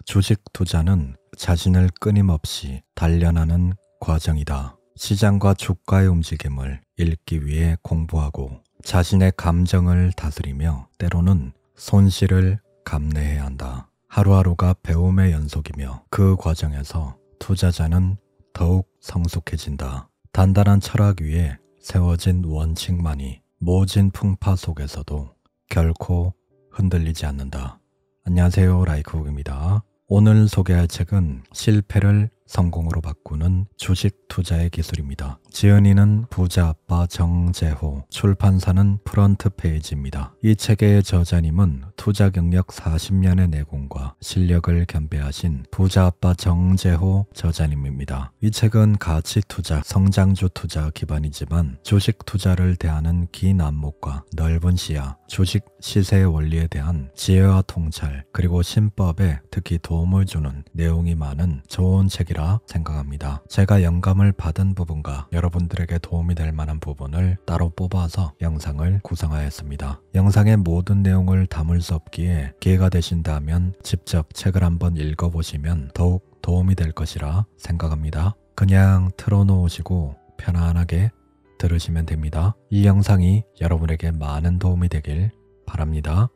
주식 투자는 자신을 끊임없이 단련하는 과정이다. 시장과 주가의 움직임을 읽기 위해 공부하고 자신의 감정을 다스리며 때로는 손실을 감내해야 한다. 하루하루가 배움의 연속이며 그 과정에서 투자자는 더욱 성숙해진다. 단단한 철학 위에 세워진 원칙만이 모진 풍파 속에서도 결코 흔들리지 않는다. 안녕하세요, 라이크북입니다. 오늘 소개할 책은 실패를 성공으로 바꾸는 주식 투자의 기술입니다. 지은이는 부자 아빠 정재호, 출판사는 프런트 페이지입니다. 이 책의 저자님은 투자 경력 40년의 내공과 실력을 겸비하신 부자 아빠 정재호 저자님입니다. 이 책은 가치 투자, 성장주 투자 기반이지만 주식 투자를 대하는 긴 안목과 넓은 시야, 주식 시세의 원리에 대한 지혜와 통찰, 그리고 신법에 특히 도움을 주는 내용이 많은 좋은 책이라 생각합니다. 제가 영감을 받은 부분과 여러분들에게 도움이 될 만한 부분을 따로 뽑아서 영상을 구성하였습니다. 영상의 모든 내용을 담을 수 없기에 기회가 되신다면 직접 책을 한번 읽어보시면 더욱 도움이 될 것이라 생각합니다. 그냥 틀어놓으시고 편안하게 들으시면 됩니다. 이 영상이 여러분에게 많은 도움이 되길 바랍니다.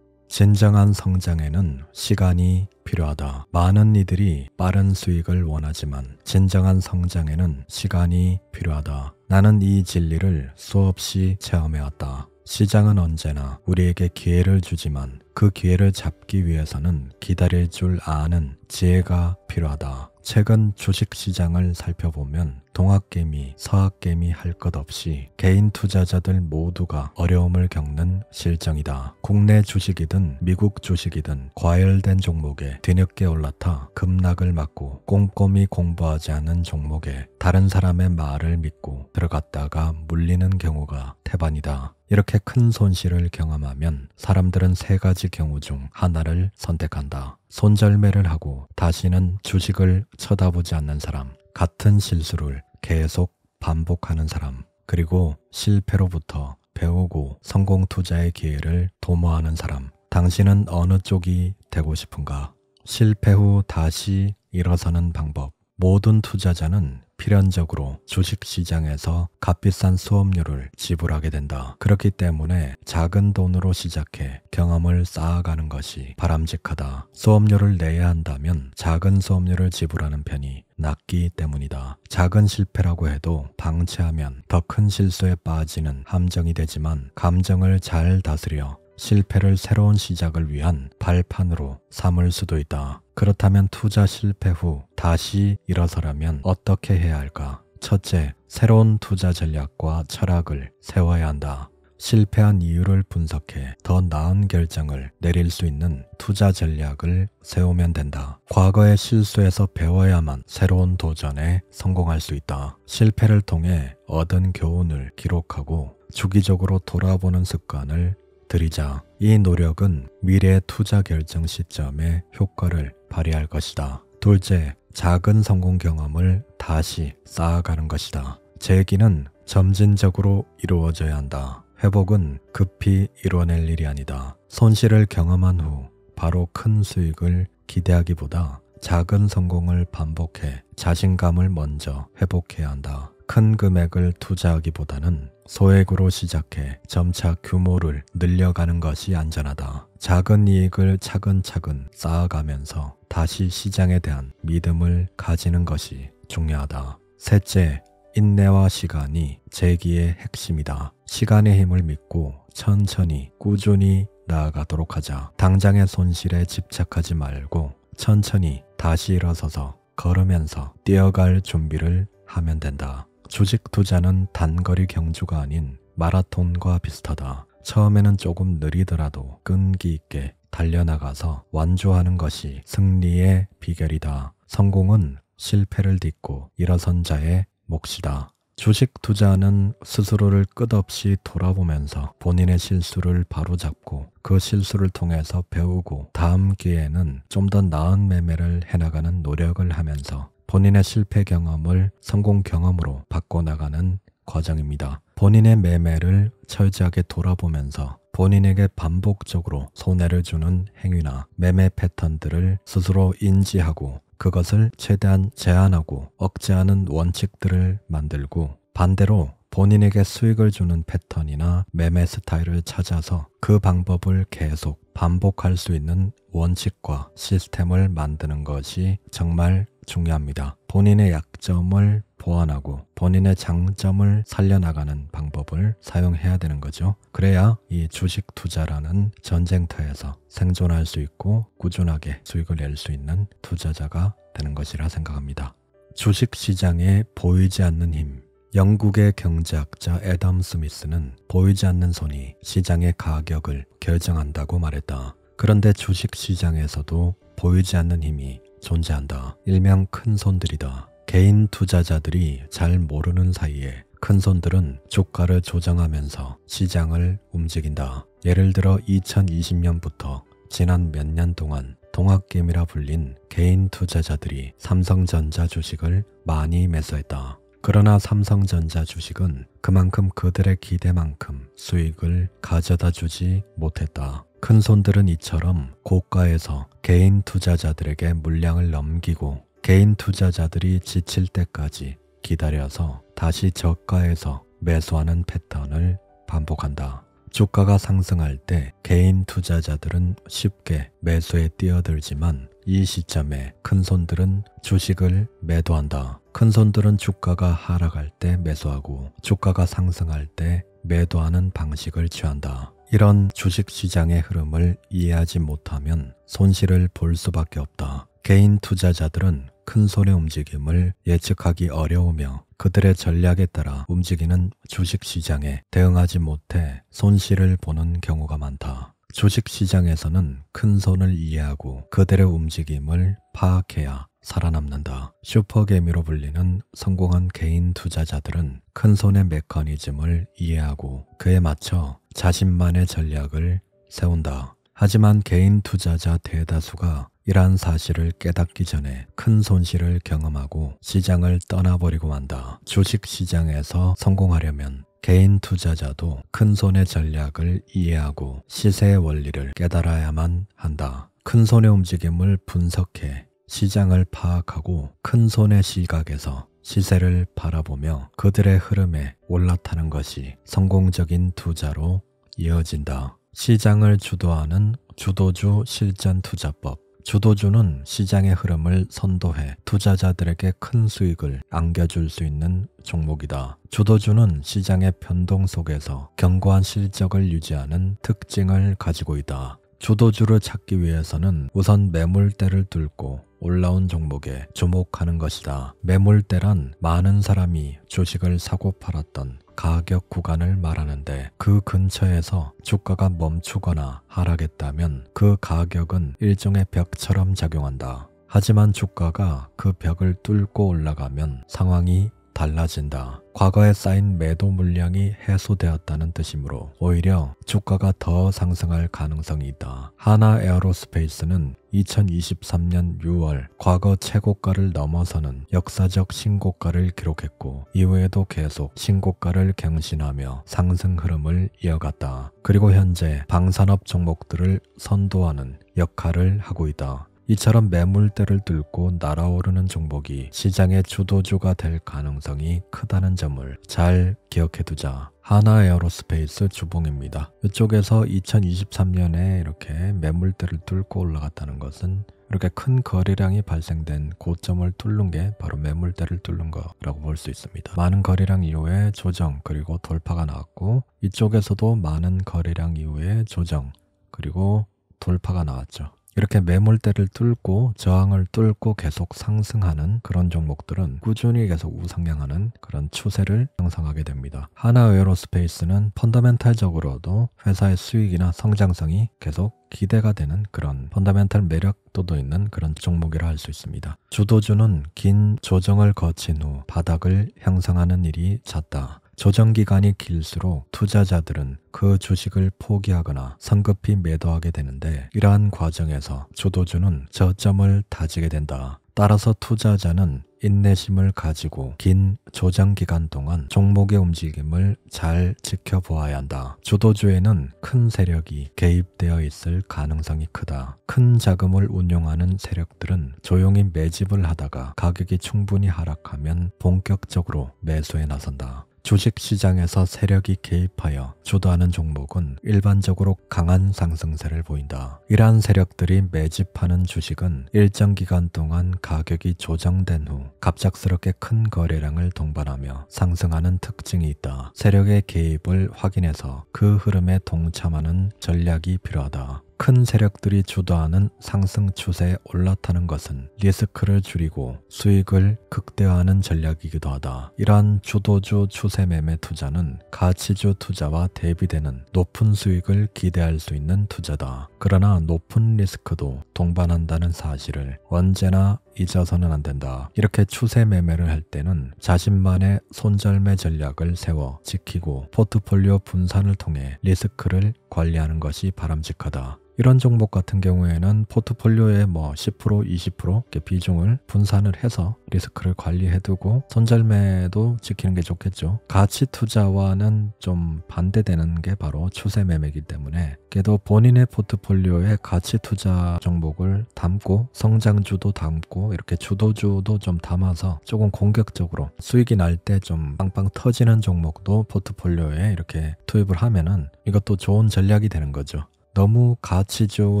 진정한 성장에는 시간이 필요하다. 많은 이들이 빠른 수익을 원하지만 진정한 성장에는 시간이 필요하다. 나는 이 진리를 수없이 체험해왔다. 시장은 언제나 우리에게 기회를 주지만 그 기회를 잡기 위해서는 기다릴 줄 아는 지혜가 필요하다. 최근 주식시장을 살펴보면 동학개미, 서학개미 할 것 없이 개인 투자자들 모두가 어려움을 겪는 실정이다. 국내 주식이든 미국 주식이든 과열된 종목에 뒤늦게 올라타 급락을 맞고 꼼꼼히 공부하지 않은 종목에 다른 사람의 말을 믿고 들어갔다가 물리는 경우가 태반이다. 이렇게 큰 손실을 경험하면 사람들은 세 가지 경우 중 하나를 선택한다. 손절매를 하고 다시는 주식을 쳐다보지 않는 사람, 같은 실수를 계속 반복하는 사람, 그리고 실패로부터 배우고 성공 투자의 기회를 도모하는 사람. 당신은 어느 쪽이 되고 싶은가? 실패 후 다시 일어서는 방법. 모든 투자자는 필연적으로 주식시장에서 값비싼 수업료를 지불하게 된다. 그렇기 때문에 작은 돈으로 시작해 경험을 쌓아가는 것이 바람직하다. 수업료를 내야 한다면 작은 수업료를 지불하는 편이 낫기 때문이다. 작은 실패라고 해도 방치하면 더 큰 실수에 빠지는 함정이 되지만 감정을 잘 다스려 실패를 새로운 시작을 위한 발판으로 삼을 수도 있다. 그렇다면 투자 실패 후 다시 일어서려면 어떻게 해야 할까? 첫째, 새로운 투자 전략과 철학을 세워야 한다. 실패한 이유를 분석해 더 나은 결정을 내릴 수 있는 투자 전략을 세우면 된다. 과거의 실수에서 배워야만 새로운 도전에 성공할 수 있다. 실패를 통해 얻은 교훈을 기록하고 주기적으로 돌아보는 습관을 들이자. 이 노력은 미래 투자 결정 시점에 효과를 발휘할 것이다. 둘째, 작은 성공 경험을 다시 쌓아가는 것이다. 재기는 점진적으로 이루어져야 한다. 회복은 급히 이뤄낼 일이 아니다. 손실을 경험한 후 바로 큰 수익을 기대하기보다 작은 성공을 반복해 자신감을 먼저 회복해야 한다. 큰 금액을 투자하기보다는 소액으로 시작해 점차 규모를 늘려가는 것이 안전하다. 작은 이익을 차근차근 쌓아가면서 다시 시장에 대한 믿음을 가지는 것이 중요하다. 셋째, 인내와 시간이 재기의 핵심이다. 시간의 힘을 믿고 천천히 꾸준히 나아가도록 하자. 당장의 손실에 집착하지 말고 천천히 다시 일어서서 걸으면서 뛰어갈 준비를 하면 된다. 주식 투자는 단거리 경주가 아닌 마라톤과 비슷하다. 처음에는 조금 느리더라도 끈기 있게 달려나가서 완주하는 것이 승리의 비결이다. 성공은 실패를 딛고 일어선 자의 몫이다. 주식 투자는 스스로를 끝없이 돌아보면서 본인의 실수를 바로잡고 그 실수를 통해서 배우고 다음 기회에는 좀 더 나은 매매를 해나가는 노력을 하면서 본인의 실패 경험을 성공 경험으로 바꿔나가는 과정입니다. 본인의 매매를 철저하게 돌아보면서 본인에게 반복적으로 손해를 주는 행위나 매매 패턴들을 스스로 인지하고 그것을 최대한 제한하고 억제하는 원칙들을 만들고, 반대로 본인에게 수익을 주는 패턴이나 매매 스타일을 찾아서 그 방법을 계속 반복할 수 있는 원칙과 시스템을 만드는 것이 정말 중요합니다. 본인의 약점을 보완하고 본인의 장점을 살려나가는 방법을 사용해야 되는 거죠. 그래야 이 주식 투자라는 전쟁터에서 생존할 수 있고 꾸준하게 수익을 낼 수 있는 투자자가 되는 것이라 생각합니다. 주식시장에 보이지 않는 힘. 영국의 경제학자 애덤 스미스는 보이지 않는 손이 시장의 가격을 결정한다고 말했다. 그런데 주식시장에서도 보이지 않는 힘이 존재한다. 일명 큰 손들이다. 개인 투자자들이 잘 모르는 사이에 큰 손들은 주가를 조정하면서 시장을 움직인다. 예를 들어 2020년부터 지난 몇 년 동안 동학개미라 불린 개인 투자자들이 삼성전자 주식을 많이 매수했다. 그러나 삼성전자 주식은 그만큼 그들의 기대만큼 수익을 가져다 주지 못했다. 큰 손들은 이처럼 고가에서 개인 투자자들에게 물량을 넘기고 개인 투자자들이 지칠 때까지 기다려서 다시 저가에서 매수하는 패턴을 반복한다. 주가가 상승할 때 개인 투자자들은 쉽게 매수에 뛰어들지만 이 시점에 큰 손들은 주식을 매도한다. 큰 손들은 주가가 하락할 때 매수하고 주가가 상승할 때 매도하는 방식을 취한다. 이런 주식시장의 흐름을 이해하지 못하면 손실을 볼 수밖에 없다. 개인 투자자들은 큰 손의 움직임을 예측하기 어려우며 그들의 전략에 따라 움직이는 주식시장에 대응하지 못해 손실을 보는 경우가 많다. 주식시장에서는 큰 손을 이해하고 그들의 움직임을 파악해야 살아남는다. 슈퍼개미로 불리는 성공한 개인 투자자들은 큰 손의 메커니즘을 이해하고 그에 맞춰 자신만의 전략을 세운다. 하지만 개인 투자자 대다수가 이러한 사실을 깨닫기 전에 큰 손실을 경험하고 시장을 떠나버리고 만다. 주식시장에서 성공하려면 개인 투자자도 큰 손의 전략을 이해하고 시세의 원리를 깨달아야만 한다. 큰 손의 움직임을 분석해 시장을 파악하고 큰 손의 시각에서 시세를 바라보며 그들의 흐름에 올라타는 것이 성공적인 투자로 이어진다. 시장을 주도하는 주도주 실전 투자법. 주도주는 시장의 흐름을 선도해 투자자들에게 큰 수익을 안겨줄 수 있는 종목이다. 주도주는 시장의 변동 속에서 견고한 실적을 유지하는 특징을 가지고 있다. 주도주를 찾기 위해서는 우선 매물대를 뚫고 올라온 종목에 주목하는 것이다. 매물대란 많은 사람이 주식을 사고 팔았던 가격 구간을 말하는데 그 근처에서 주가가 멈추거나 하락했다면 그 가격은 일종의 벽처럼 작용한다. 하지만 주가가 그 벽을 뚫고 올라가면 상황이 달라진다. 과거에 쌓인 매도 물량이 해소되었다는 뜻이므로 오히려 주가가 더 상승할 가능성이 있다. 하나 에어로스페이스는 2023년 6월 과거 최고가를 넘어서는 역사적 신고가를 기록했고 이후에도 계속 신고가를 경신하며 상승 흐름을 이어갔다. 그리고 현재 방산업 종목들을 선도하는 역할을 하고 있다. 이처럼 매물대를 뚫고 날아오르는 종목이 시장의 주도주가 될 가능성이 크다는 점을 잘 기억해두자. 하나 에어로스페이스 주봉입니다. 이쪽에서 2023년에 이렇게 매물대를 뚫고 올라갔다는 것은 이렇게 큰 거래량이 발생된 고점을 뚫는 게 바로 매물대를 뚫는 거라고 볼 수 있습니다. 많은 거래량 이후에 조정 그리고 돌파가 나왔고 이쪽에서도 많은 거래량 이후에 조정 그리고 돌파가 나왔죠. 이렇게 매물대를 뚫고 저항을 뚫고 계속 상승하는 그런 종목들은 꾸준히 계속 우상향하는 그런 추세를 형성하게 됩니다. 하나 에어로스페이스는 펀더멘탈적으로도 회사의 수익이나 성장성이 계속 기대가 되는 그런 펀더멘탈 매력도도 있는 그런 종목이라 할 수 있습니다. 주도주는 긴 조정을 거친 후 바닥을 형성하는 일이 잦다. 조정 기간이 길수록 투자자들은 그 주식을 포기하거나 성급히 매도하게 되는데 이러한 과정에서 주도주는 저점을 다지게 된다. 따라서 투자자는 인내심을 가지고 긴 조정 기간 동안 종목의 움직임을 잘 지켜보아야 한다. 주도주에는 큰 세력이 개입되어 있을 가능성이 크다. 큰 자금을 운용하는 세력들은 조용히 매집을 하다가 가격이 충분히 하락하면 본격적으로 매수에 나선다. 주식시장에서 세력이 개입하여 주도하는 종목은 일반적으로 강한 상승세를 보인다. 이러한 세력들이 매집하는 주식은 일정 기간 동안 가격이 조정된 후 갑작스럽게 큰 거래량을 동반하며 상승하는 특징이 있다. 세력의 개입을 확인해서 그 흐름에 동참하는 전략이 필요하다. 큰 세력들이 주도하는 상승 추세에 올라타는 것은 리스크를 줄이고 수익을 극대화하는 전략이기도 하다. 이러한 주도주 추세 매매 투자는 가치주 투자와 대비되는 높은 수익을 기대할 수 있는 투자다. 그러나 높은 리스크도 동반한다는 사실을 언제나 잊어서는 안 된다. 이렇게 추세 매매를 할 때는 자신만의 손절매 전략을 세워 지키고 포트폴리오 분산을 통해 리스크를 관리하는 것이 바람직하다. 이런 종목 같은 경우에는 포트폴리오의 10%, 20% 이렇게 비중을 분산을 해서 리스크를 관리해두고 손절매도 지키는 게 좋겠죠. 가치 투자와는 좀 반대되는 게 바로 추세 매매이기 때문에 그래도 본인의 포트폴리오에 가치 투자 종목을 담고 성장주도 담고 이렇게 주도주도 좀 담아서 조금 공격적으로 수익이 날 때 좀 빵빵 터지는 종목도 포트폴리오에 이렇게 투입을 하면은 이것도 좋은 전략이 되는 거죠. 너무 가치주,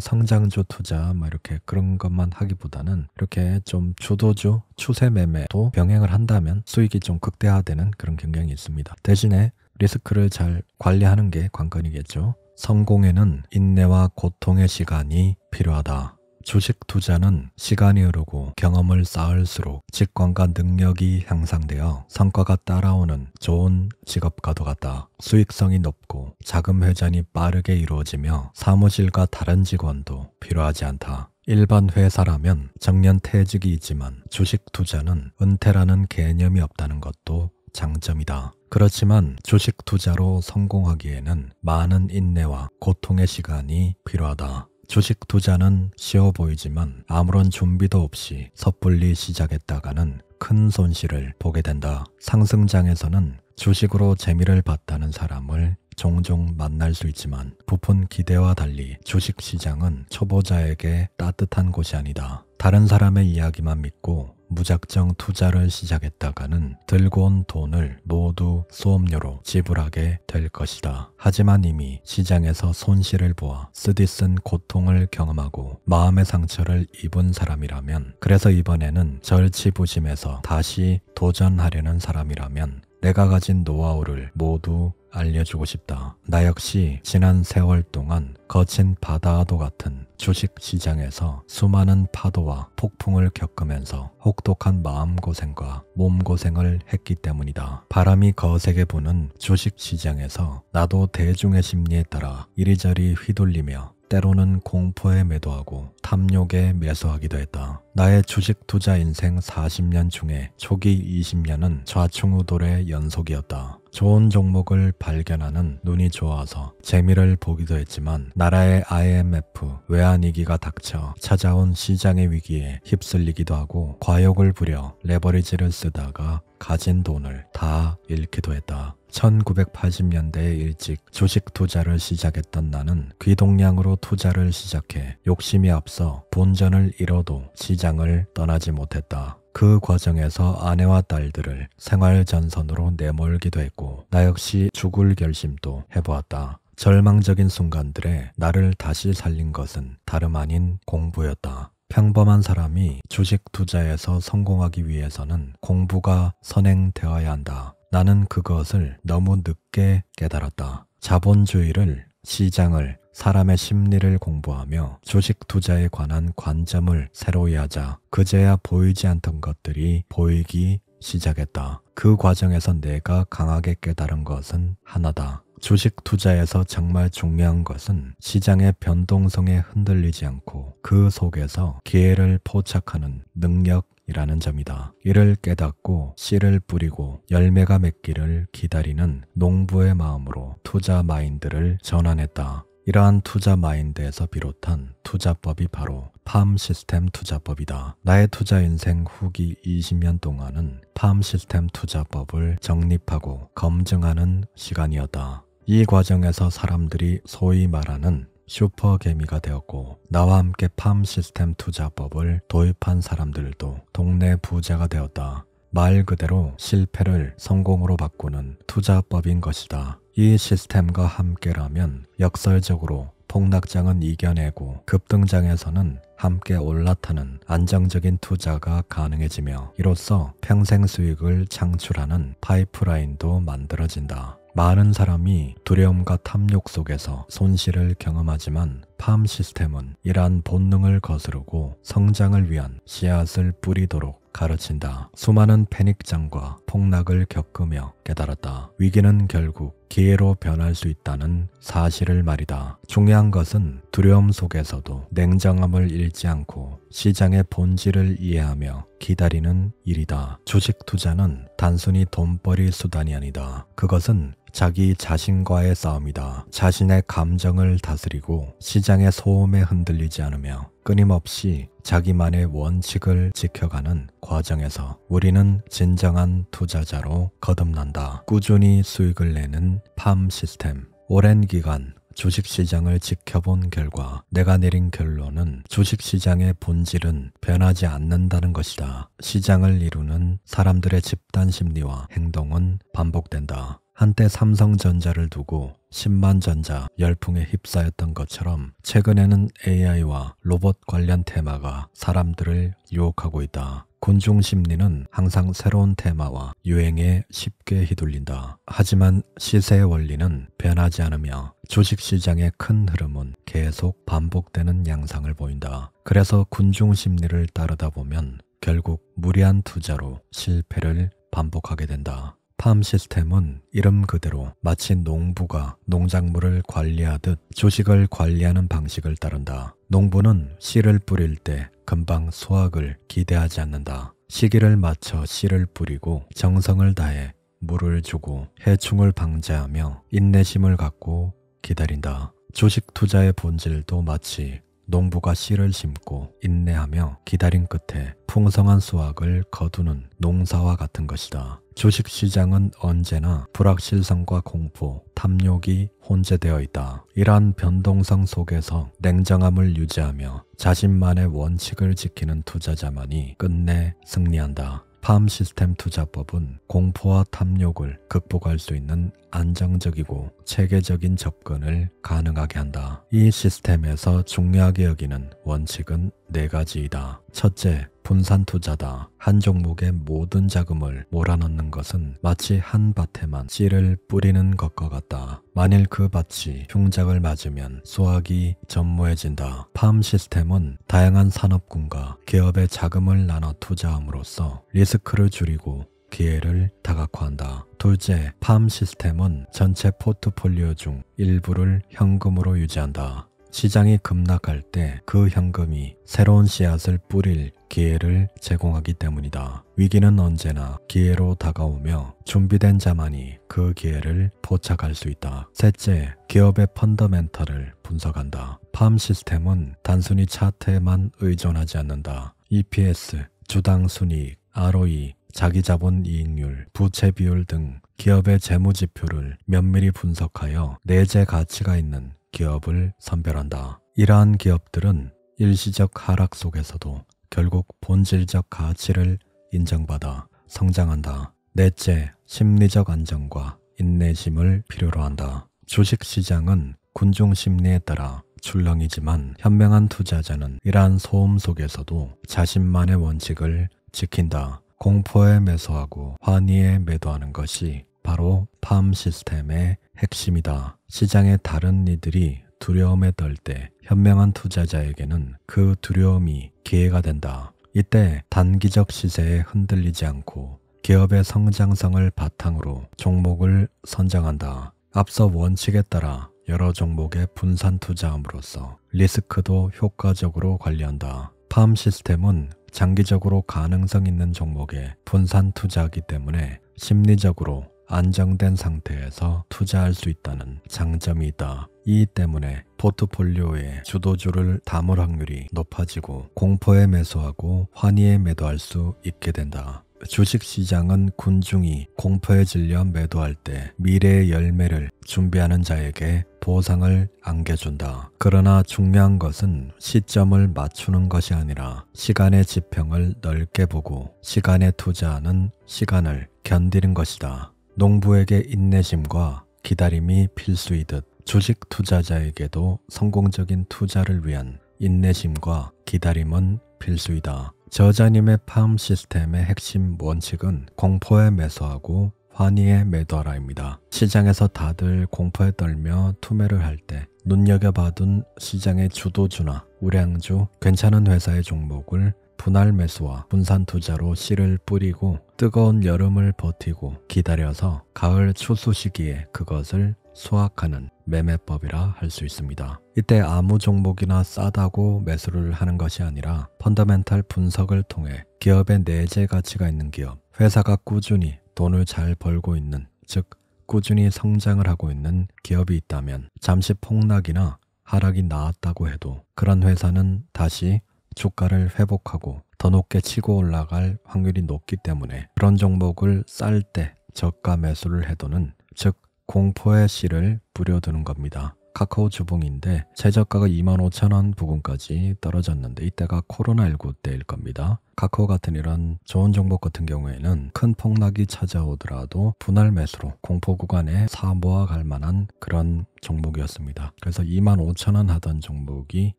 성장주 투자 이렇게 그런 것만 하기보다는 이렇게 좀 주도주, 추세 매매도 병행을 한다면 수익이 좀 극대화되는 그런 경향이 있습니다. 대신에 리스크를 잘 관리하는 게 관건이겠죠. 성공에는 인내와 고통의 시간이 필요하다. 주식 투자는 시간이 흐르고 경험을 쌓을수록 직관과 능력이 향상되어 성과가 따라오는 좋은 직업과도 같다. 수익성이 높고 자금 회전이 빠르게 이루어지며 사무실과 다른 직원도 필요하지 않다. 일반 회사라면 정년퇴직이 있지만 주식 투자는 은퇴라는 개념이 없다는 것도 장점이다. 그렇지만 주식 투자로 성공하기에는 많은 인내와 고통의 시간이 필요하다. 주식 투자는 쉬워 보이지만 아무런 준비도 없이 섣불리 시작했다가는 큰 손실을 보게 된다. 상승장에서는 주식으로 재미를 봤다는 사람을 종종 만날 수 있지만 부푼 기대와 달리 주식시장은 초보자에게 따뜻한 곳이 아니다. 다른 사람의 이야기만 믿고 무작정 투자를 시작했다가는 들고 온 돈을 모두 수업료로 지불하게 될 것이다. 하지만 이미 시장에서 손실을 보아 쓰디쓴 고통을 경험하고 마음의 상처를 입은 사람이라면, 그래서 이번에는 절치부심해서 다시 도전하려는 사람이라면 내가 가진 노하우를 모두 알려주고 싶다. 나 역시 지난 세월 동안 거친 바다와도 같은 주식 시장에서 수많은 파도와 폭풍을 겪으면서 혹독한 마음고생과 몸고생을 했기 때문이다. 바람이 거세게 부는 주식 시장에서 나도 대중의 심리에 따라 이리저리 휘둘리며 때로는 공포에 매도하고 탐욕에 매수하기도 했다. 나의 주식 투자 인생 40년 중에 초기 20년은 좌충우돌의 연속이었다. 좋은 종목을 발견하는 눈이 좋아서 재미를 보기도 했지만 나라의 IMF 외환위기가 닥쳐 찾아온 시장의 위기에 휩쓸리기도 하고 과욕을 부려 레버리지를 쓰다가 가진 돈을 다 잃기도 했다. 1980년대에 일찍 주식 투자를 시작했던 나는 귀동량으로 투자를 시작해 욕심이 앞서 본전을 잃어도 시장을 떠나지 못했다. 그 과정에서 아내와 딸들을 생활전선으로 내몰기도 했고 나 역시 죽을 결심도 해보았다. 절망적인 순간들에 나를 다시 살린 것은 다름 아닌 공부였다. 평범한 사람이 주식 투자에서 성공하기 위해서는 공부가 선행되어야 한다. 나는 그것을 너무 늦게 깨달았다. 자본주의를, 시장을, 사람의 심리를 공부하며 주식 투자에 관한 관점을 새로 이해하자 그제야 보이지 않던 것들이 보이기 시작했다. 그 과정에서 내가 강하게 깨달은 것은 하나다. 주식 투자에서 정말 중요한 것은 시장의 변동성에 흔들리지 않고 그 속에서 기회를 포착하는 능력이라는 점이다. 이를 깨닫고 씨를 뿌리고 열매가 맺기를 기다리는 농부의 마음으로 투자 마인드를 전환했다. 이러한 투자 마인드에서 비롯한 투자법이 바로 팜 시스템 투자법이다. 나의 투자 인생 후기 20년 동안은 팜 시스템 투자법을 정립하고 검증하는 시간이었다. 이 과정에서 사람들이 소위 말하는 슈퍼개미가 되었고, 나와 함께 팜 시스템 투자법을 도입한 사람들도 동네 부자가 되었다. 말 그대로 실패를 성공으로 바꾸는 투자법인 것이다. 이 시스템과 함께라면 역설적으로 폭락장은 이겨내고 급등장에서는 함께 올라타는 안정적인 투자가 가능해지며, 이로써 평생 수익을 창출하는 파이프라인도 만들어진다. 많은 사람이 두려움과 탐욕 속에서 손실을 경험하지만 팜 시스템은 이러한 본능을 거스르고 성장을 위한 씨앗을 뿌리도록 가르친다. 수많은 패닉장과 폭락을 겪으며 깨달았다. 위기는 결국 기회로 변할 수 있다는 사실을 말이다. 중요한 것은 두려움 속에서도 냉정함을 잃지 않고 시장의 본질을 이해하며 기다리는 일이다. 주식 투자는 단순히 돈벌이 수단이 아니다. 그것은 자기 자신과의 싸움이다. 자신의 감정을 다스리고 시장의 소음에 흔들리지 않으며 끊임없이 자기만의 원칙을 지켜가는 과정에서 우리는 진정한 투자자로 거듭난다. 꾸준히 수익을 내는 팜 시스템. 오랜 기간 주식시장을 지켜본 결과 내가 내린 결론은 주식시장의 본질은 변하지 않는다는 것이다. 시장을 이루는 사람들의 집단 심리와 행동은 반복된다. 한때 삼성전자를 두고 10만 전자 열풍에 휩싸였던 것처럼 최근에는 AI와 로봇 관련 테마가 사람들을 유혹하고 있다. 군중 심리는 항상 새로운 테마와 유행에 쉽게 휘둘린다. 하지만 시세의 원리는 변하지 않으며 주식시장의 큰 흐름은 계속 반복되는 양상을 보인다. 그래서 군중 심리를 따르다 보면 결국 무리한 투자로 실패를 반복하게 된다. 팜 시스템은 이름 그대로 마치 농부가 농작물을 관리하듯 주식을 관리하는 방식을 따른다. 농부는 씨를 뿌릴 때 금방 수확을 기대하지 않는다. 시기를 맞춰 씨를 뿌리고 정성을 다해 물을 주고 해충을 방제하며 인내심을 갖고 기다린다. 주식 투자의 본질도 마치 농부가 씨를 심고 인내하며 기다린 끝에 풍성한 수확을 거두는 농사와 같은 것이다. 주식시장은 언제나 불확실성과 공포, 탐욕이 혼재되어 있다. 이러한 변동성 속에서 냉정함을 유지하며 자신만의 원칙을 지키는 투자자만이 끝내 승리한다. 팜 시스템 투자법은 공포와 탐욕을 극복할 수 있는 안정적이고 체계적인 접근을 가능하게 한다. 이 시스템에서 중요하게 여기는 원칙은 4가지이다. 첫째, 분산 투자다. 한 종목의 모든 자금을 몰아넣는 것은 마치 한 밭에만 씨를 뿌리는 것과 같다. 만일 그 밭이 흉작을 맞으면 수확이 전무해진다. 팜 시스템은 다양한 산업군과 기업의 자금을 나눠 투자함으로써 리스크를 줄이고 기회를 다각화한다. 둘째, 팜 시스템은 전체 포트폴리오 중 일부를 현금으로 유지한다. 시장이 급락할 때 그 현금이 새로운 씨앗을 뿌릴 기회를 제공하기 때문이다. 위기는 언제나 기회로 다가오며 준비된 자만이 그 기회를 포착할 수 있다. 셋째, 기업의 펀더멘털을 분석한다. 팜 시스템은 단순히 차트에만 의존하지 않는다. EPS, 주당 순이익, ROE, 자기자본 이익률, 부채 비율 등 기업의 재무지표를 면밀히 분석하여 내재 가치가 있는 기업을 선별한다. 이러한 기업들은 일시적 하락 속에서도 결국 본질적 가치를 인정받아 성장한다. 넷째, 심리적 안정과 인내심을 필요로 한다. 주식시장은 군중 심리에 따라 출렁이지만 현명한 투자자는 이러한 소음 속에서도 자신만의 원칙을 지킨다. 공포에 매수하고 환희에 매도하는 것이 바로 팜 시스템의 핵심이다. 시장의 다른 이들이 두려움에 떨 때 현명한 투자자에게는 그 두려움이 기회가 된다. 이때 단기적 시세에 흔들리지 않고 기업의 성장성을 바탕으로 종목을 선정한다. 앞서 원칙에 따라 여러 종목에 분산 투자함으로써 리스크도 효과적으로 관리한다. 팜 시스템은 장기적으로 가능성 있는 종목에 분산 투자하기 때문에 심리적으로 안정된 상태에서 투자할 수 있다는 장점이 있다. 이 때문에 포트폴리오에 주도주를 담을 확률이 높아지고 공포에 매수하고 환희에 매도할 수 있게 된다. 주식시장은 군중이 공포에 질려 매도할 때 미래의 열매를 준비하는 자에게 보상을 안겨준다. 그러나 중요한 것은 시점을 맞추는 것이 아니라 시간의 지평을 넓게 보고 시간에 투자하는 시간을 견디는 것이다. 농부에게 인내심과 기다림이 필수이듯 주식 투자자에게도 성공적인 투자를 위한 인내심과 기다림은 필수이다. 저자님의 팜 시스템의 핵심 원칙은 공포에 매수하고 환희에 매도하라입니다. 시장에서 다들 공포에 떨며 투매를 할 때 눈여겨봐둔 시장의 주도주나 우량주, 괜찮은 회사의 종목을 분할 매수와 분산 투자로 씨를 뿌리고 뜨거운 여름을 버티고 기다려서 가을 추수 시기에 그것을 수확하는 매매법이라 할 수 있습니다. 이때 아무 종목이나 싸다고 매수를 하는 것이 아니라 펀더멘탈 분석을 통해 기업의 내재 가치가 있는 기업, 회사가 꾸준히 돈을 잘 벌고 있는, 즉 꾸준히 성장을 하고 있는 기업이 있다면 잠시 폭락이나 하락이 나왔다고 해도 그런 회사는 다시 주가를 회복하고 더 높게 치고 올라갈 확률이 높기 때문에 그런 종목을 쌀 때 저가 매수를 해도는, 즉 공포의 씨를 뿌려두는 겁니다. 카카오 주봉인데 최저가가 25,000원 부근까지 떨어졌는데 이때가 코로나19 때일 겁니다. 카카오 같은 이런 좋은 종목 같은 경우에는 큰 폭락이 찾아오더라도 분할 매수로 공포 구간에 사모아 갈 만한 그런 종목이었습니다. 그래서 25,000원 하던 종목이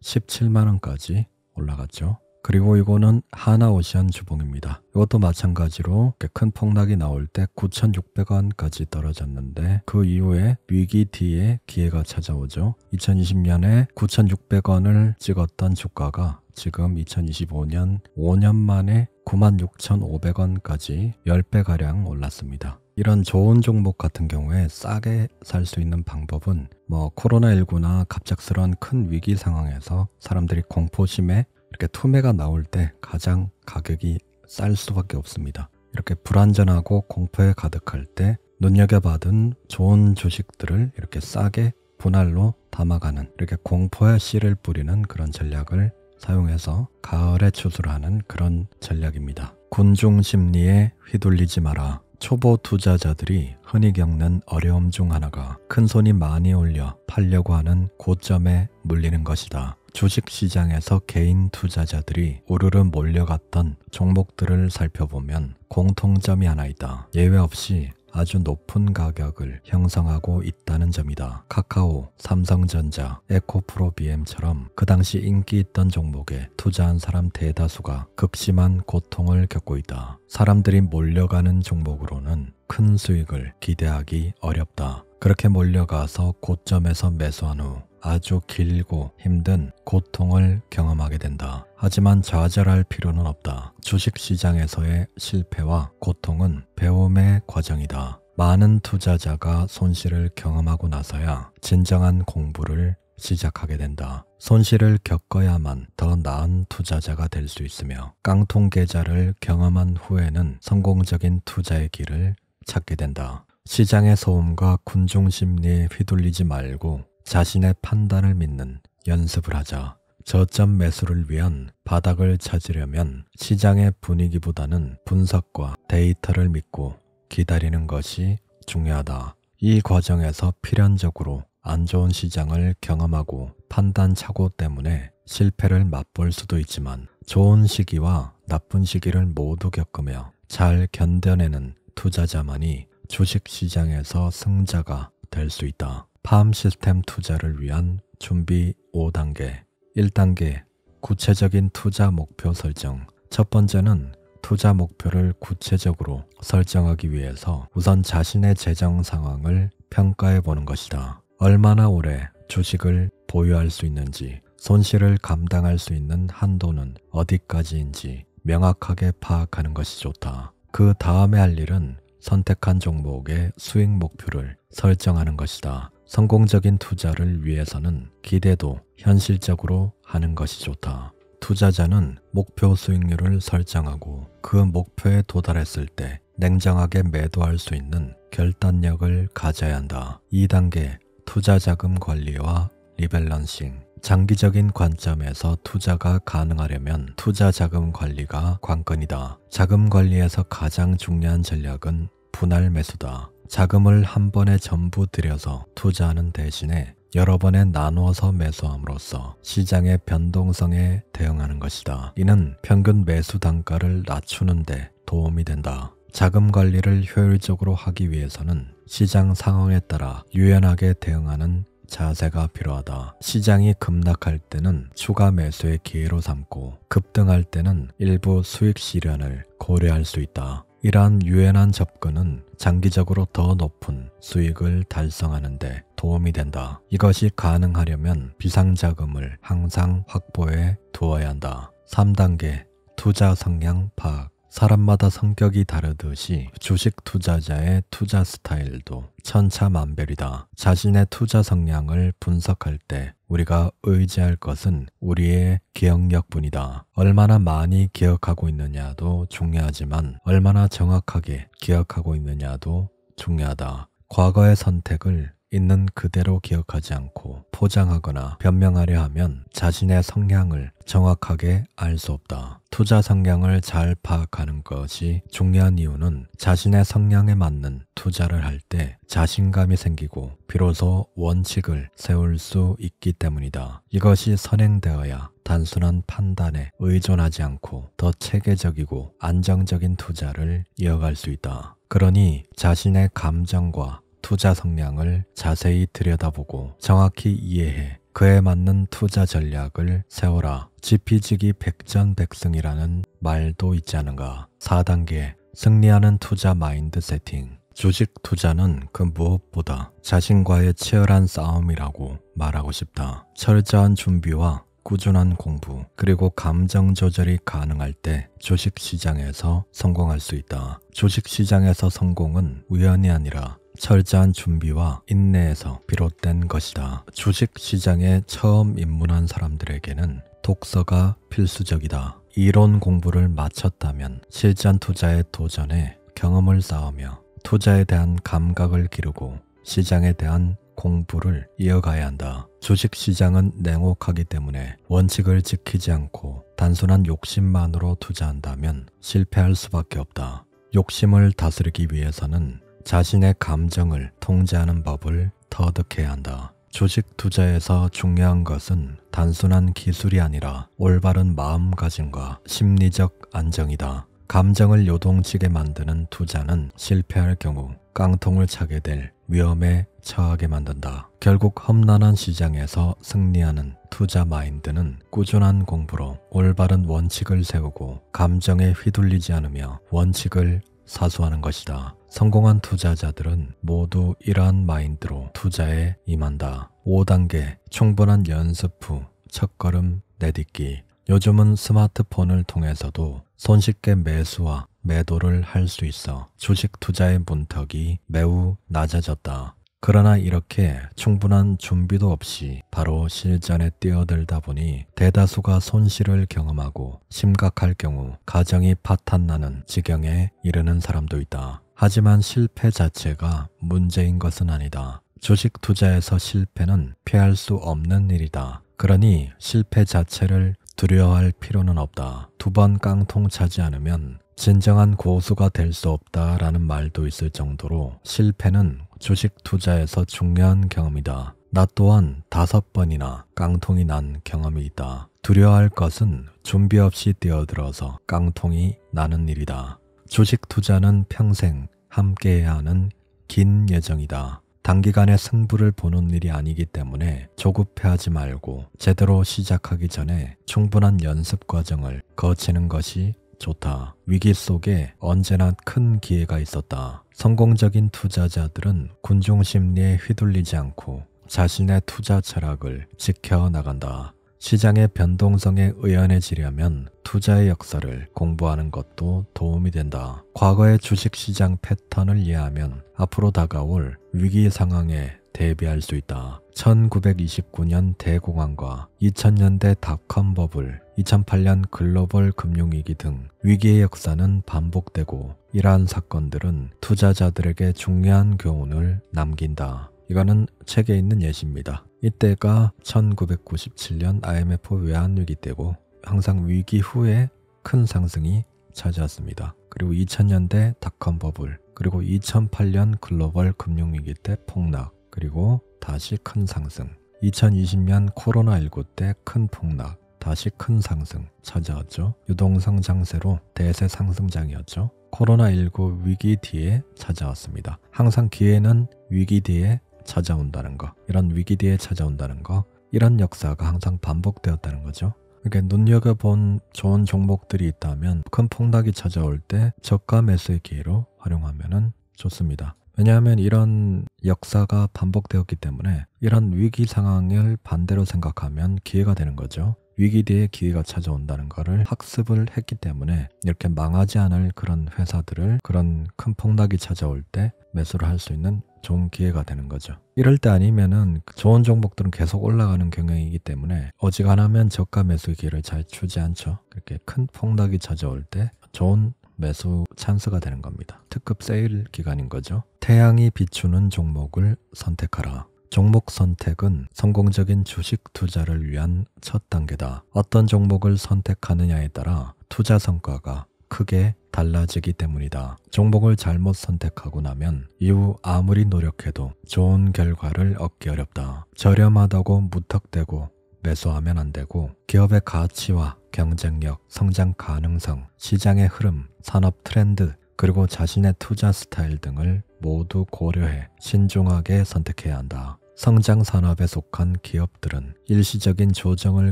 17만원까지 올라갔죠. 그리고 이거는 하나오션 주봉입니다. 이것도 마찬가지로 큰 폭락이 나올 때 9,600원까지 떨어졌는데 그 이후에 위기 뒤에 기회가 찾아오죠. 2020년에 9,600원을 찍었던 주가가 지금 2025년 5년 만에 96,500원까지 10배가량 올랐습니다. 이런 좋은 종목 같은 경우에 싸게 살 수 있는 방법은 코로나19나 갑작스러운 큰 위기 상황에서 사람들이 공포심에 이렇게 투매가 나올 때 가장 가격이 쌀 수밖에 없습니다. 이렇게 불안전하고 공포에 가득할 때 눈여겨받은 좋은 주식들을 이렇게 싸게 분할로 담아가는, 이렇게 공포의 씨를 뿌리는 그런 전략을 사용해서 가을에 추수하는 그런 전략입니다. 군중 심리에 휘둘리지 마라. 초보 투자자들이 흔히 겪는 어려움 중 하나가 큰 손이 많이 올려 팔려고 하는 고점에 물리는 것이다. 주식시장에서 개인 투자자들이 우르르 몰려갔던 종목들을 살펴보면 공통점이 하나 있다. 예외 없이 아주 높은 가격을 형성하고 있다는 점이다. 카카오, 삼성전자, 에코프로비엠처럼 그 당시 인기 있던 종목에 투자한 사람 대다수가 극심한 고통을 겪고 있다. 사람들이 몰려가는 종목으로는 큰 수익을 기대하기 어렵다. 그렇게 몰려가서 고점에서 매수한 후 아주 길고 힘든 고통을 경험하게 된다. 하지만 좌절할 필요는 없다. 주식시장에서의 실패와 고통은 배움의 과정이다. 많은 투자자가 손실을 경험하고 나서야 진정한 공부를 시작하게 된다. 손실을 겪어야만 더 나은 투자자가 될 수 있으며 깡통 계좌를 경험한 후에는 성공적인 투자의 길을 찾게 된다. 시장의 소음과 군중 심리에 휘둘리지 말고 자신의 판단을 믿는 연습을 하자. 저점 매수를 위한 바닥을 찾으려면 시장의 분위기보다는 분석과 데이터를 믿고 기다리는 것이 중요하다. 이 과정에서 필연적으로 안 좋은 시장을 경험하고 판단 착오 때문에 실패를 맛볼 수도 있지만 좋은 시기와 나쁜 시기를 모두 겪으며 잘 견뎌내는 투자자만이 주식시장에서 승자가 될 수 있다. 팜 시스템 투자를 위한 준비 5단계. 1단계, 구체적인 투자 목표 설정. 첫 번째는 투자 목표를 구체적으로 설정하기 위해서 우선 자신의 재정 상황을 평가해 보는 것이다. 얼마나 오래 주식을 보유할 수 있는지, 손실을 감당할 수 있는 한도는 어디까지인지 명확하게 파악하는 것이 좋다. 그 다음에 할 일은 선택한 종목의 수익 목표를 설정하는 것이다. 성공적인 투자를 위해서는 기대도 현실적으로 하는 것이 좋다. 투자자는 목표 수익률을 설정하고 그 목표에 도달했을 때 냉정하게 매도할 수 있는 결단력을 가져야 한다. 2단계, 투자 자금 관리와 리밸런싱. 장기적인 관점에서 투자가 가능하려면 투자 자금 관리가 관건이다. 자금 관리에서 가장 중요한 전략은 분할 매수다. 자금을 한 번에 전부 들여서 투자하는 대신에 여러 번에 나누어서 매수함으로써 시장의 변동성에 대응하는 것이다. 이는 평균 매수 단가를 낮추는 데 도움이 된다. 자금 관리를 효율적으로 하기 위해서는 시장 상황에 따라 유연하게 대응하는 자세가 필요하다. 시장이 급락할 때는 추가 매수의 기회로 삼고 급등할 때는 일부 수익 실현을 고려할 수 있다. 이러한 유연한 접근은 장기적으로 더 높은 수익을 달성하는 데 도움이 된다. 이것이 가능하려면 비상자금을 항상 확보해 두어야 한다. 3단계 투자 성향 파악. 사람마다 성격이 다르듯이 주식 투자자의 투자 스타일도 천차만별이다. 자신의 투자 성향을 분석할 때 우리가 의지할 것은 우리의 기억력뿐이다. 얼마나 많이 기억하고 있느냐도 중요하지만 얼마나 정확하게 기억하고 있느냐도 중요하다. 과거의 선택을 있는 그대로 기억하지 않고 포장하거나 변명하려 하면 자신의 성향을 정확하게 알 수 없다. 투자 성향을 잘 파악하는 것이 중요한 이유는 자신의 성향에 맞는 투자를 할 때 자신감이 생기고 비로소 원칙을 세울 수 있기 때문이다. 이것이 선행되어야 단순한 판단에 의존하지 않고 더 체계적이고 안정적인 투자를 이어갈 수 있다. 그러니 자신의 감정과 투자 성향을 자세히 들여다보고 정확히 이해해 그에 맞는 투자 전략을 세워라. 지피지기 백전백승이라는 말도 있지 않은가. 4단계 승리하는 투자 마인드 세팅. 주식 투자는 그 무엇보다 자신과의 치열한 싸움이라고 말하고 싶다. 철저한 준비와 꾸준한 공부 그리고 감정 조절이 가능할 때 주식 시장에서 성공할 수 있다. 주식 시장에서 성공은 우연이 아니라 철저한 준비와 인내에서 비롯된 것이다. 주식 시장에 처음 입문한 사람들에게는 독서가 필수적이다. 이론 공부를 마쳤다면 실전 투자에 도전해 경험을 쌓으며 투자에 대한 감각을 기르고 시장에 대한 공부를 이어가야 한다. 주식 시장은 냉혹하기 때문에 원칙을 지키지 않고 단순한 욕심만으로 투자한다면 실패할 수밖에 없다. 욕심을 다스리기 위해서는 자신의 감정을 통제하는 법을 터득해야 한다. 주식 투자에서 중요한 것은 단순한 기술이 아니라 올바른 마음가짐과 심리적 안정이다. 감정을 요동치게 만드는 투자는 실패할 경우 깡통을 차게 될 위험에 처하게 만든다. 결국 험난한 시장에서 승리하는 투자 마인드는 꾸준한 공부로 올바른 원칙을 세우고 감정에 휘둘리지 않으며 원칙을 사수하는 것이다. 성공한 투자자들은 모두 이러한 마인드로 투자에 임한다. 5단계 충분한 연습 후 첫걸음 내딛기. 요즘은 스마트폰을 통해서도 손쉽게 매수와 매도를 할 수 있어 주식 투자의 문턱이 매우 낮아졌다. 그러나 이렇게 충분한 준비도 없이 바로 실전에 뛰어들다 보니 대다수가 손실을 경험하고 심각할 경우 가정이 파탄나는 지경에 이르는 사람도 있다. 하지만 실패 자체가 문제인 것은 아니다. 주식 투자에서 실패는 피할 수 없는 일이다. 그러니 실패 자체를 두려워할 필요는 없다. 2번 깡통 차지 않으면 진정한 고수가 될 수 없다라는 말도 있을 정도로 실패는 주식 투자에서 중요한 경험이다. 나 또한 5번이나 깡통이 난 경험이 있다. 두려워할 것은 준비 없이 뛰어들어서 깡통이 나는 일이다. 주식 투자는 평생 함께해야 하는 긴 여정이다. 단기간에 승부를 보는 일이 아니기 때문에 조급해하지 말고 제대로 시작하기 전에 충분한 연습 과정을 거치는 것이 좋다. 위기 속에 언제나 큰 기회가 있었다. 성공적인 투자자들은 군중 심리에 휘둘리지 않고 자신의 투자 철학을 지켜나간다. 시장의 변동성에 의연해지려면 투자의 역사를 공부하는 것도 도움이 된다. 과거의 주식시장 패턴을 이해하면 앞으로 다가올 위기 상황에 대비할 수 있다. 1929년 대공황과 2000년대 닷컴 버블, 2008년 글로벌 금융위기 등 위기의 역사는 반복되고 이러한 사건들은 투자자들에게 중요한 교훈을 남긴다. 이거는 책에 있는 예시입니다. 이때가 1997년 IMF 외환위기 때고 항상 위기 후에 큰 상승이 찾아왔습니다. 그리고 2000년대 닷컴 버블, 그리고 2008년 글로벌 금융위기 때 폭락, 그리고 다시 큰 상승, 2020년 코로나19 때 큰 폭락, 다시 큰 상승 찾아왔죠. 유동성 장세로 대세 상승장이었죠. 코로나19 위기 뒤에 찾아왔습니다. 항상 기회는 위기 뒤에 찾아온다는 거, 이런 위기 뒤에 찾아온다는 거, 이런 역사가 항상 반복되었다는 거죠. 그러니까 눈여겨본 좋은 종목들이 있다면 큰 폭락이 찾아올 때 저가 매수의 기회로 활용하면 좋습니다. 왜냐하면 이런 역사가 반복되었기 때문에 이런 위기 상황을 반대로 생각하면 기회가 되는 거죠. 위기 뒤에 기회가 찾아온다는 것을 학습을 했기 때문에 이렇게 망하지 않을 그런 회사들을 그런 큰 폭락이 찾아올 때 매수를 할 수 있는 좋은 기회가 되는 거죠. 이럴 때 아니면은 좋은 종목들은 계속 올라가는 경향이기 때문에 어지간하면 저가 매수 기회를 잘 주지 않죠. 그렇게 큰 폭락이 찾아올 때 좋은 매수 찬스가 되는 겁니다. 특급 세일 기간인 거죠. 태양이 비추는 종목을 선택하라. 종목 선택은 성공적인 주식 투자를 위한 첫 단계다. 어떤 종목을 선택하느냐에 따라 투자 성과가 크게 달라지기 때문이다. 종목을 잘못 선택하고 나면 이후 아무리 노력해도 좋은 결과를 얻기 어렵다. 저렴하다고 무턱대고 매수하면 안 되고 기업의 가치와 경쟁력, 성장 가능성, 시장의 흐름, 산업 트렌드, 그리고 자신의 투자 스타일 등을 모두 고려해 신중하게 선택해야 한다. 성장 산업에 속한 기업들은 일시적인 조정을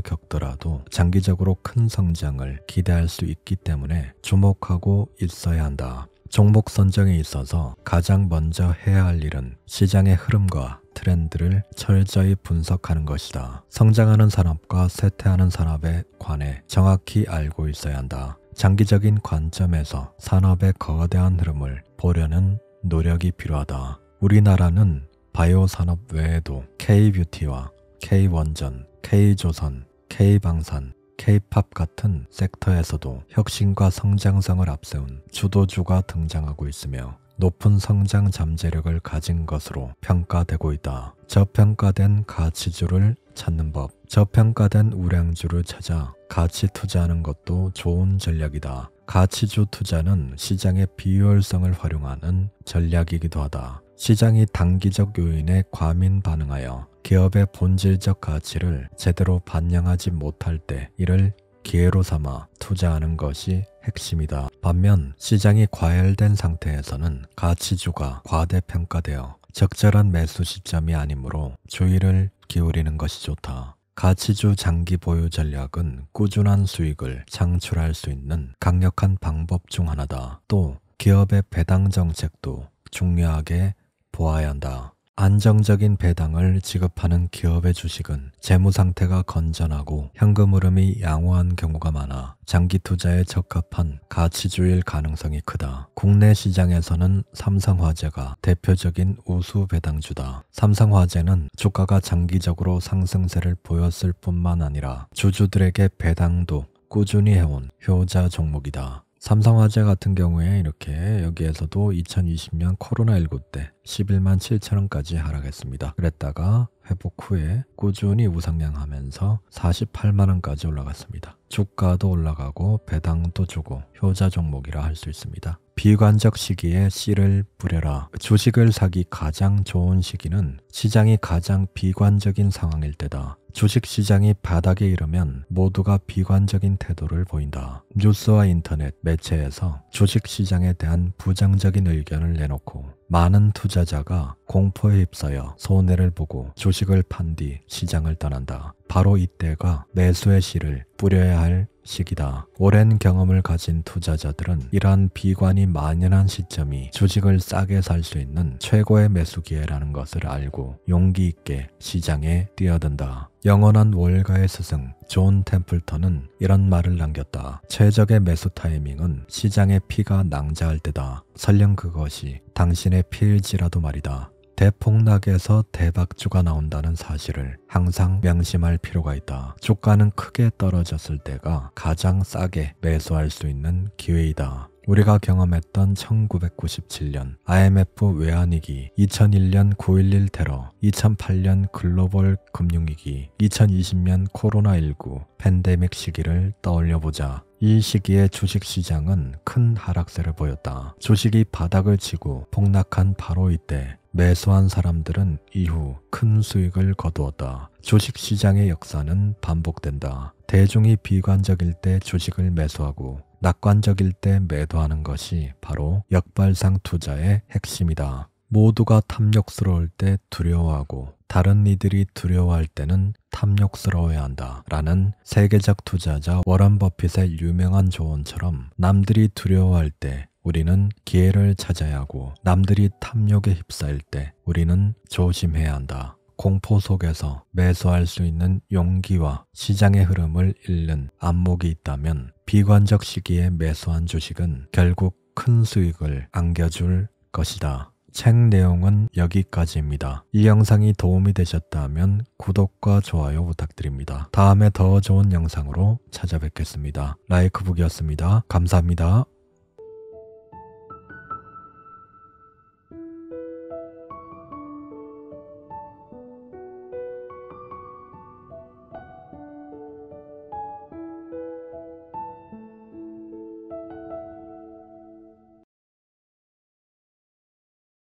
겪더라도 장기적으로 큰 성장을 기대할 수 있기 때문에 주목하고 있어야 한다. 종목 선정에 있어서 가장 먼저 해야 할 일은 시장의 흐름과 트렌드를 철저히 분석하는 것이다. 성장하는 산업과 쇠퇴하는 산업에 관해 정확히 알고 있어야 한다. 장기적인 관점에서 산업의 거대한 흐름을 보려는 노력이 필요하다. 우리나라는 바이오 산업 외에도 K뷰티와 K원전, K조선, K방산, K팝 같은 섹터에서도 혁신과 성장성을 앞세운 주도주가 등장하고 있으며 높은 성장 잠재력을 가진 것으로 평가되고 있다. 저평가된 가치주를 찾는 법. 저평가된 우량주를 찾아 가치 투자하는 것도 좋은 전략이다. 가치주 투자는 시장의 비효율성을 활용하는 전략이기도 하다. 시장이 단기적 요인에 과민 반응하여 기업의 본질적 가치를 제대로 반영하지 못할 때 이를 기회로 삼아 투자하는 것이 핵심이다. 반면 시장이 과열된 상태에서는 가치주가 과대평가되어 적절한 매수 시점이 아니므로 주의를 기울이는 것이 좋다. 가치주 장기 보유 전략은 꾸준한 수익을 창출할 수 있는 강력한 방법 중 하나다. 또 기업의 배당 정책도 중요하게 보아야 한다. 안정적인 배당을 지급하는 기업의 주식은 재무 상태가 건전하고 현금 흐름이 양호한 경우가 많아 장기 투자에 적합한 가치주일 가능성이 크다. 국내 시장에서는 삼성화재가 대표적인 우수 배당주다. 삼성화재는 주가가 장기적으로 상승세를 보였을 뿐만 아니라 주주들에게 배당도 꾸준히 해온 효자 종목이다. 삼성화재 같은 경우에 이렇게 여기에서도 2020년 코로나19 때 11만 7천원까지 하락했습니다. 그랬다가 회복 후에 꾸준히 우상향하면서 48만원까지 올라갔습니다. 주가도 올라가고 배당도 주고 효자 종목이라 할 수 있습니다. 비관적 시기에 씨를 뿌려라. 주식을 사기 가장 좋은 시기는 시장이 가장 비관적인 상황일 때다. 주식시장이 바닥에 이르면 모두가 비관적인 태도를 보인다. 뉴스와 인터넷, 매체에서 주식시장에 대한 부정적인 의견을 내놓고 많은 투자자가 공포에 휩싸여 손해를 보고 주식을 판 뒤 시장을 떠난다. 바로 이때가 매수의 씨를 뿌려야 할 시기다. 오랜 경험을 가진 투자자들은 이러한 비관이 만연한 시점이 주식을 싸게 살 수 있는 최고의 매수 기회라는 것을 알고 용기 있게 시장에 뛰어든다. 영원한 월가의 스승 존 템플턴은 이런 말을 남겼다. 최적의 매수 타이밍은 시장의 피가 낭자할 때다. 설령 그것이 당신의 피일지라도 말이다. 대폭락에서 대박주가 나온다는 사실을 항상 명심할 필요가 있다. 주가는 크게 떨어졌을 때가 가장 싸게 매수할 수 있는 기회이다. 우리가 경험했던 1997년 IMF 외환위기, 2001년 9.11 테러, 2008년 글로벌 금융위기, 2020년 코로나19 팬데믹 시기를 떠올려보자. 이 시기에 주식시장은 큰 하락세를 보였다. 주식이 바닥을 치고 폭락한 바로 이때 매수한 사람들은 이후 큰 수익을 거두었다. 주식시장의 역사는 반복된다. 대중이 비관적일 때 주식을 매수하고 낙관적일 때 매도하는 것이 바로 역발상 투자의 핵심이다. 모두가 탐욕스러울 때 두려워하고 다른 이들이 두려워할 때는 탐욕스러워야 한다 라는 세계적 투자자 워런 버핏의 유명한 조언처럼 남들이 두려워할 때 우리는 기회를 찾아야 하고 남들이 탐욕에 휩싸일 때 우리는 조심해야 한다. 공포 속에서 매수할 수 있는 용기와 시장의 흐름을 잃는 안목이 있다면 비관적 시기에 매수한 주식은 결국 큰 수익을 안겨줄 것이다. 책 내용은 여기까지입니다. 이 영상이 도움이 되셨다면 구독과 좋아요 부탁드립니다. 다음에 더 좋은 영상으로 찾아뵙겠습니다. 라이크북이었습니다. 감사합니다.